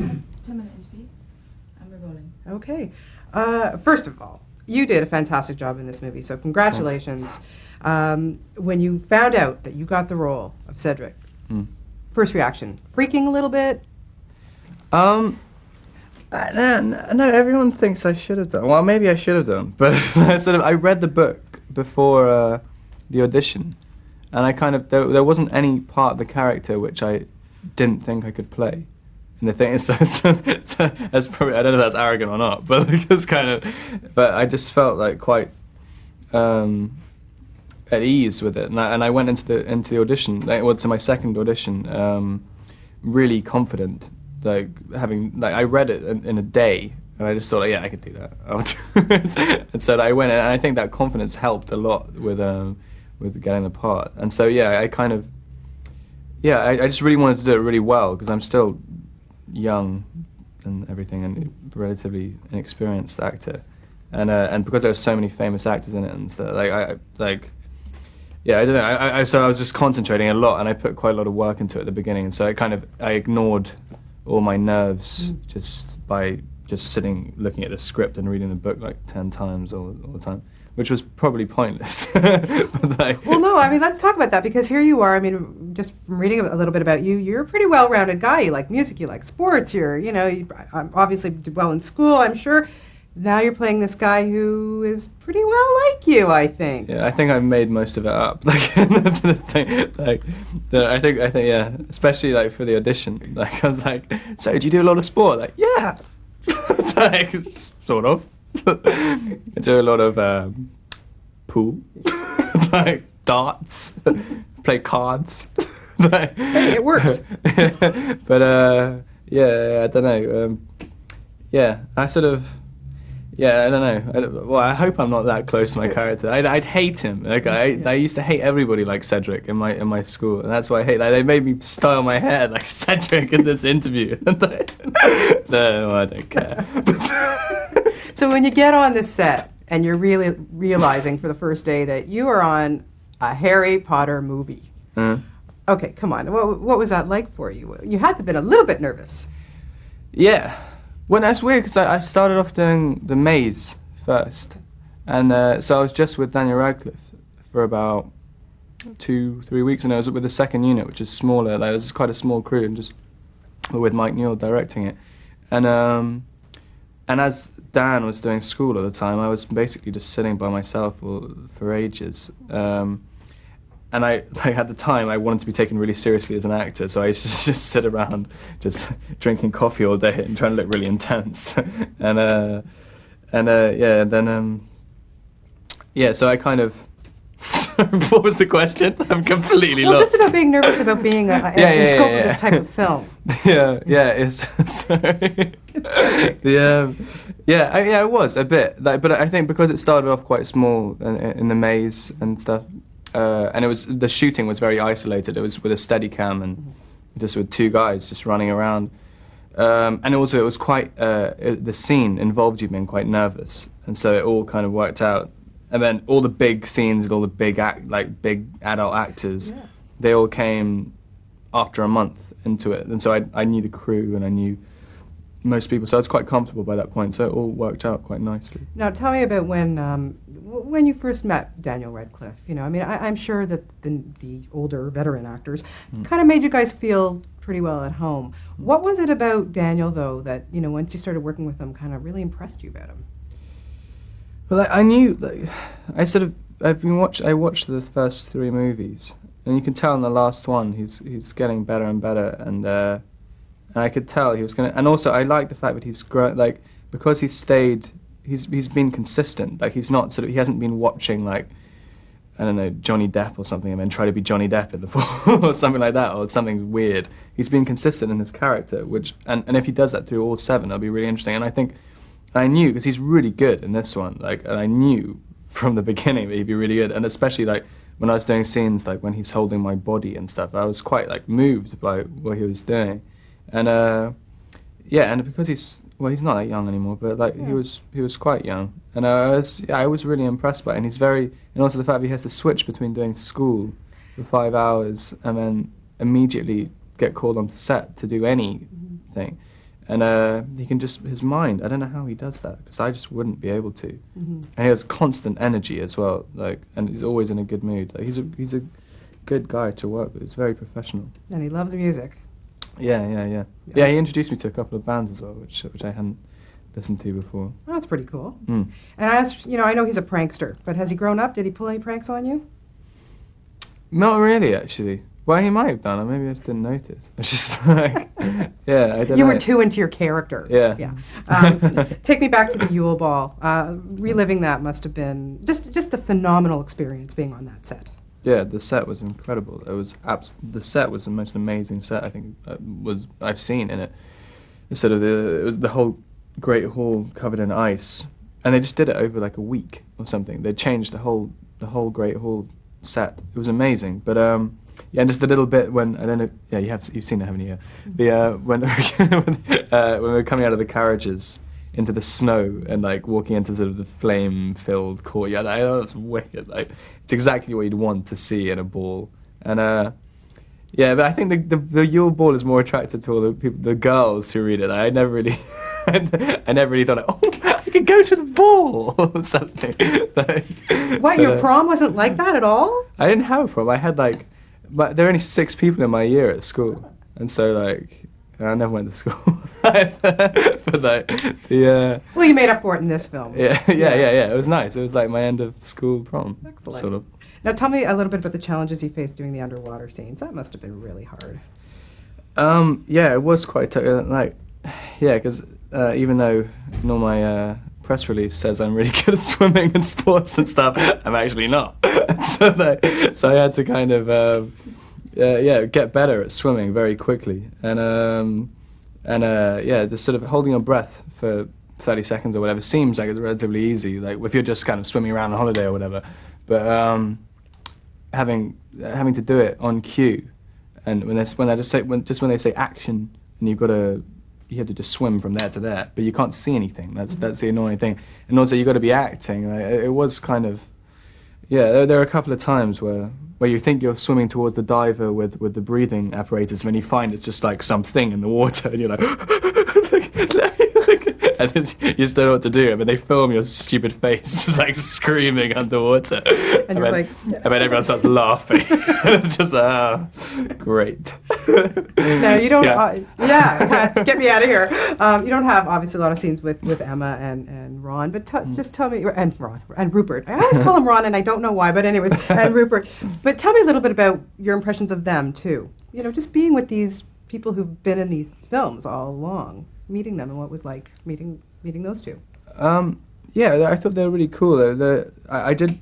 10-minute interview, and we're rolling. Okay. First of all, you did a fantastic job in this movie, so congratulations. When you found out that you got the role of Cedric, first reaction, freaking a little bit? No, everyone thinks I should have done. Well, maybe I should have done, but I read the book before the audition, and I kind of there wasn't any part of the character which I didn't think I could play. And the thing is, so that's probably, I don't know if that's arrogant or not, but it's kind of, but I just felt like quite at ease with it, and I went into the audition, to my second audition, really confident, I read it in a day, and I just thought, yeah, I could do that. And so I went, and I think that confidence helped a lot with getting the part. And so I just really wanted to do it really well, because I'm still young and everything, and relatively inexperienced actor, and because there are so many famous actors in it, and stuff, I don't know. So I was just concentrating a lot, and I put quite a lot of work into it at the beginning, and so I ignored all my nerves just by sitting, looking at the script and reading the book like 10 times all the time, which was probably pointless. Well, no, I mean, let's talk about that, because here you are, I mean, just from reading a little bit about you, you're a pretty well-rounded guy. You like music, you like sports, you obviously did well in school, I'm sure. Now you're playing this guy who is pretty well like you, I think. Yeah, I think I've made most of it up. I think, yeah, especially for the audition. I was like, so do you do a lot of sport? Yeah. Sort of. I do a lot of pool, darts, play cards. Hey, it works. But I don't know. I sort of. Yeah, I don't know. I hope I'm not that close to my character. I'd hate him. I used to hate everybody like Cedric in my school, and that's why I hate. They made me style my hair like Cedric in this interview. No, I don't care. So when you get on this set and you're really realizing for the first day that you are on a Harry Potter movie, okay, come on. What was that like for you? You had to have been a little bit nervous. Yeah. Well, that's weird, because I started off doing The Maze first, and so I was just with Daniel Radcliffe for about 2-3 weeks, and I was with the second unit, which is smaller. It was quite a small crew, and just with Mike Newell directing it. And as Dan was doing school at the time, I was basically just sitting by myself for ages. And at the time, I wanted to be taken really seriously as an actor, so I used to just sit around, just drinking coffee all day and trying to look really intense. So I kind of. What was the question? I'm completely lost. Well, just about being nervous about being in scope of this type of film. Sorry. I was a bit, but I think because it started off quite small in the maze and stuff. And the shooting was very isolated. It was with a Steadicam and just with two guys just running around. And also it was quite, the scene involved you being quite nervous. And so it all kind of worked out. And then all the big scenes with all the big adult actors, they all came after a month into it. And so I knew the crew and I knew most people, so I was quite comfortable by that point, so it all worked out quite nicely. Now tell me about when you first met Daniel Radcliffe. I mean, I'm sure that the older veteran actors kind of made you guys feel pretty well at home. What was it about Daniel, though, that once you started working with him kind of really impressed you about him? Well, I knew, I watched the first 3 movies, and you can tell in the last one he's getting better and better, and I could tell he was going to. And also, I like the fact that he's grown, because he's been consistent. He's not he hasn't been watching I don't know, Johnny Depp or something, and then try to be Johnny Depp in the or something like that, or something weird. He's been consistent in his character, and if he does that through all 7, that'll be really interesting. And I think I knew, because he's really good in this one, and I knew from the beginning that he'd be really good, and especially when I was doing scenes when he's holding my body and stuff, I was quite moved by what he was doing. And and because he's not that young anymore, but he was quite young, and I was really impressed by it. And and also the fact that he has to switch between doing school for 5 hours and then immediately get called onto set to do anything, And he can just, his mind, I don't know how he does that, because I just wouldn't be able to. And he has constant energy as well, like, and he's always in a good mood. Like, he's a good guy to work with. He's very professional. And he loves music. Yeah, he introduced me to a couple of bands as well, which I hadn't listened to before. Oh, that's pretty cool. Mm. And I know he's a prankster, but has he grown up? Did he pull any pranks on you? Not really, actually. Well, he might have done, or maybe I just didn't notice. It's just like, yeah, I don't know. You were too into your character. Yeah. Take me back to the Yule Ball. Reliving that must have been just a phenomenal experience being on that set. Yeah, the set was incredible. It was the set was the most amazing set I think I've seen in it. Instead of it was the whole Great Hall covered in ice, and they just did it over like a week or something. They changed the whole Great Hall set. It was amazing. But yeah, and just a little bit when I don't know. Yeah, you've seen it, haven't you? When when we were coming out of the carriages into the snow and like walking into sort of the flame-filled courtyard. I know it's wicked. Like it's exactly what you'd want to see in a ball. And yeah, but I think the Yule Ball is more attractive to all the people, the girls who read it. I never really, I never really thought, oh, I could go to the ball or something. What, your prom wasn't like that at all? I didn't have a prom. I had like, there were only 6 people in my year at school, and so like. I never went to school, but like well, you made up for it in this film. Yeah. It was nice. It was like my end of school prom. Excellent. Sort of. Now, tell me a little bit about the challenges you faced doing the underwater scenes. That must have been really hard. Yeah, it was quite like, yeah, because even though in all my press release says I'm really good at swimming and sports and stuff, I'm actually not. So I had to kind of. Get better at swimming very quickly, and just sort of holding your breath for 30 seconds or whatever seems like it's relatively easy, like if you're just kind of swimming around on holiday or whatever. But having to do it on cue, and when they say action, and you have to just swim from there to there, but you can't see anything. That's the annoying thing, and also you got to be acting. Like, it was kind of. Yeah, there are a couple of times where you think you're swimming towards the diver with the breathing apparatus, and then you find it's just like something in the water, and you're like, and you just don't know what to do. I mean, they film your stupid face just like screaming underwater, and you're like, and then everyone starts laughing. And it's just great. No, you don't. Get me out of here. You don't have obviously a lot of scenes with Emma and Ron, but just tell me, and Ron and Rupert. I always call him Ron, and I don't know why, but anyways, and Rupert. But tell me a little bit about your impressions of them too. You know, just being with these people who've been in these films all along, meeting them, and what it was like meeting those two. Yeah, I thought they were really cool.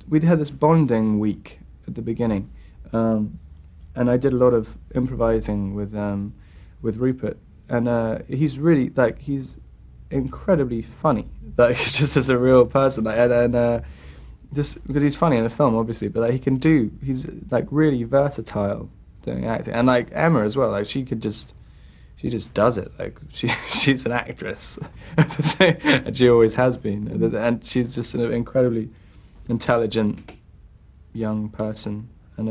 We had this bonding week at the beginning, and I did a lot of improvising with Rupert, and he's really he's incredibly funny. Like he's just as a real person, like, and just because he's funny in the film, obviously, but he's like really versatile doing acting, and like Emma as well. Like she just does it. Like she's an actress, and she always has been. And she's just an incredibly intelligent young person, and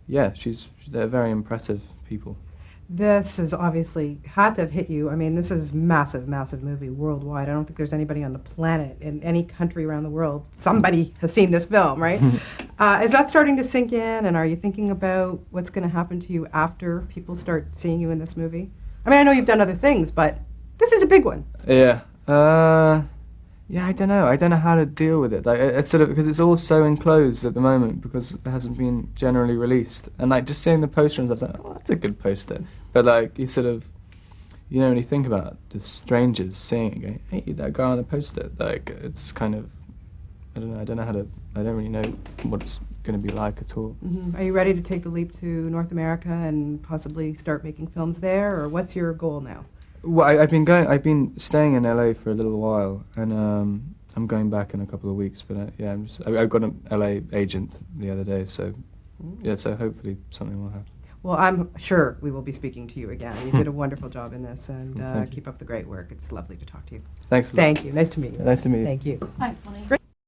they're very impressive people. This has obviously had to have hit you. I mean, this is massive movie worldwide. I don't think there's anybody on the planet, in any country around the world, somebody has seen this film, right? Is that starting to sink in, and are you thinking about what's going to happen to you after people start seeing you in this movie? I mean, I know you've done other things, but this is a big one. Yeah. Yeah, I don't know. I don't know how to deal with it. Like, it's sort of because it's all so enclosed at the moment because it hasn't been generally released. And like just seeing the poster and stuff, like, oh, that's a good poster. But like you don't really think about just strangers seeing it, going, hey, that guy on the poster. Like it's kind of, I don't really know what it's going to be like at all. Mm-hmm. Are you ready to take the leap to North America and possibly start making films there, or what's your goal now? Well, I've been staying in LA for a little while, and I'm going back in a couple of weeks. But I got an LA agent the other day, so so hopefully something will happen. Well, I'm sure we will be speaking to you again. You did a wonderful job in this, and keep up the great work. It's lovely to talk to you. Thanks a lot. Thank you. Nice to meet you. Nice to meet you. Thank you. Thanks, Bonnie.